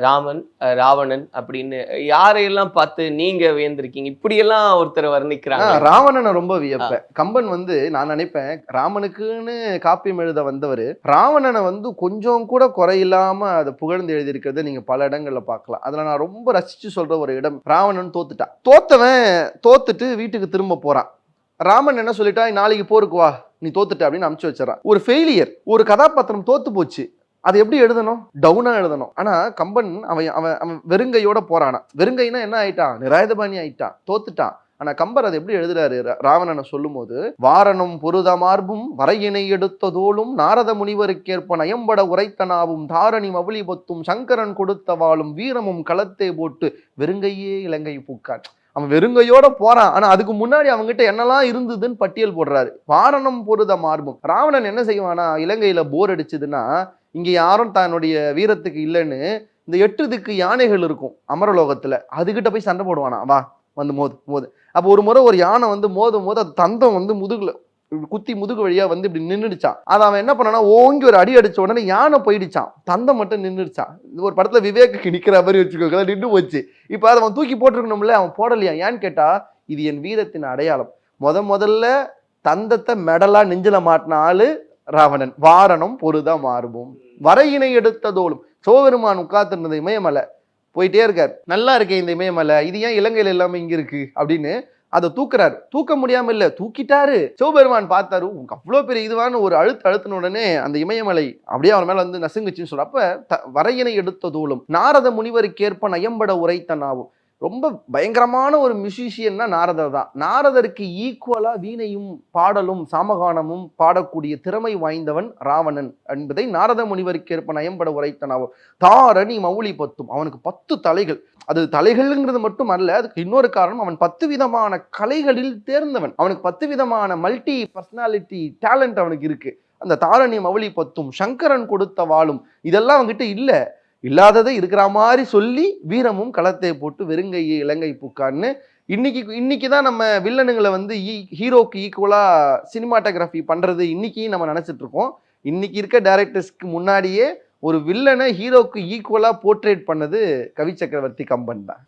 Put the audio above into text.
ராமன், ராவணன் அப்படின்னு யாரையெல்லாம் பார்த்து நீங்க வியந்திருக்கீங்க? இப்படியெல்லாம் ஒருத்தரை வர்ணிக்கிறாங்க. ராவணனை ரொம்ப வியப்பேன். கம்பன் நான் நினைப்பேன், ராமனுக்குன்னு காப்பியம் எழுத வந்தவர் ராவணனை கொஞ்சம் கூட குறையில்லாம அதை புகழ்ந்து எழுதியிருக்கிறத நீங்க பல இடங்கள்ல பார்க்கலாம். அதுல நான் ரொம்ப ரசிச்சு சொல்ற ஒரு இடம், ராவணன் தோத்துட்டான். தோத்துட்டு வீட்டுக்கு திரும்ப போறான். ராமன் என்ன சொல்லிட்டா, நாளைக்கு போருக்கு வா, நீ தோத்துட்ட அப்படின்னு அனுப்பிச்சு வச்சிடறான். ஒரு ஃபெயிலியர், ஒரு கதாபாத்திரம் தோத்து போச்சு, அது எப்படி எழுதணும்? டவுனா எழுதணும். ஆனா கம்பன் அவன் வெறுங்கையோட போறானா. வெறுங்கைனா என்ன ஆயிட்டான்? நிராயுதபாணி ஆயிட்டான், தோத்துட்டான். ஆனா கம்பர் அதை எப்படி எழுதுறாரு ராவணனை சொல்லும் போது, வாரணம் பொருத மார்பும் வரையினை எடுத்ததோளும் நாரத முனிவருக்கேற்ப நயம்பட உரைத்தனாவும் தாரணி மவுளி பொத்தும் சங்கரன் கொடுத்த வாளும் வீரமும் களத்தே போட்டு வெறுங்கையே இலங்கை பூக்கான். அவன் வெறுங்கையோட போறான். ஆனா அதுக்கு முன்னாடி அவங்ககிட்ட என்னெல்லாம் இருந்ததுன்னு பட்டியல் போடுறாரு. வாரணம் பொருத மார்பும். ராவணன் என்ன செய்வானா, இலங்கையில போர் அடிச்சதுன்னா, இங்க யாரும் தன்னுடைய வீரத்துக்கு இல்லைன்னு இந்த 8 திக்கு யானைகள் இருக்கும் அமரலோகத்துல, அதுகிட்ட போய் சண்டை போடுவானா. வா மோது. அப்போ ஒரு முறை ஒரு யானை மோதும் போது அது தந்தம் முதுகுல குத்தி முதுகு வழியா இப்படி நின்றுடுச்சான். அதை அவன் என்ன பண்ணானா, ஓங்கி ஒரு அடி அடிச்ச உடனே யானை போயிடுச்சான், தந்தம் மட்டும் நின்றுடுச்சான். ஒரு படத்துல விவேக்கு நிக்கிற மாதிரி வச்சுக்கோங்க, நின்று போச்சு. இப்ப அதை அவன் தூக்கி போட்டிருக்கணும்ல, அவன் போடலையா. ஏன்னு கேட்டா, இது என் வீரத்தின் அடையாளம். முதல்ல தந்தத்தை மெடலா நெஞ்சில மாட்டின ஆளு ராவணன். வாரணம் பொருதா மாறுபோம் வரையினை எடுத்ததோளும். சிவபெருமான் உட்கார்ந்துருந்தது இமயமலை, போயிட்டே இருக்கார். நல்லா இருக்கே இந்த இமயமலை, இது ஏன் இலங்கையில எல்லாமே இங்க இருக்கு அப்படின்னு அதை தூக்குறாரு. தூக்க முடியாம இல்ல, தூக்கிட்டாரு. சிவபெருமான் பார்த்தாரு, அவ்வளவு பெரிய இதுவான ஒரு அழுத்தின உடனே அந்த இமயமலை அப்படியே அவன் மேல நசுங்குச்சுன்னு சொல்ற. அப்ப வரையினை எடுத்ததோளும் நாரத முனிவருக்கேற்ப நயம்பட உரைத்தனாவும். ரொம்ப பயங்கரமான ஒரு மியூசிஷியன்னா நாரதர் தான். நாரதருக்கு ஈக்குவலா வீணையும் பாடலும் சாமகானமும் பாடக்கூடிய திறமை வாய்ந்தவன் ராவணன் என்பதை நாரத முனிவருக்கேற்ப நயம்பட உரைத்தனாவும் தாரணி மவுளி பத்தும். அவனுக்கு 10 தலைகள். அது தலைகள்ங்கிறது மட்டும் அல்ல, அதுக்கு இன்னொரு காரணம், அவன் 10 விதமான கலைகளில் தேர்ந்தவன். அவனுக்கு 10 விதமான மல்டி பர்சனாலிட்டி டேலண்ட் அவனுக்கு இருக்கு. அந்த தாரணி மவுளி பத்தும் சங்கரன் கொடுத்த வாளும் இதெல்லாம் அவன்கிட்ட இல்ல. இல்லாததை இருக்கிற மாதிரி சொல்லி வீரமும் களத்தை போட்டு வெறுங்கையை இலங்கை பூக்கான்னு இன்னைக்குதான் நம்ம வில்லனுங்களை ஹீரோக்கு ஈக்குவலா சினிமாட்டோகிராஃபி பண்றது இன்னைக்கு நம்ம நினைச்சிட்டு இருக்கோம். இன்னைக்கு இருக்க டைரக்டர்ஸ்க்கு முன்னாடியே ஒரு வில்லனை ஹீரோக்கு ஈக்குவலா போர்ட்ரேட் பண்ணது கவி சக்கரவர்த்தி கம்பன் தான்.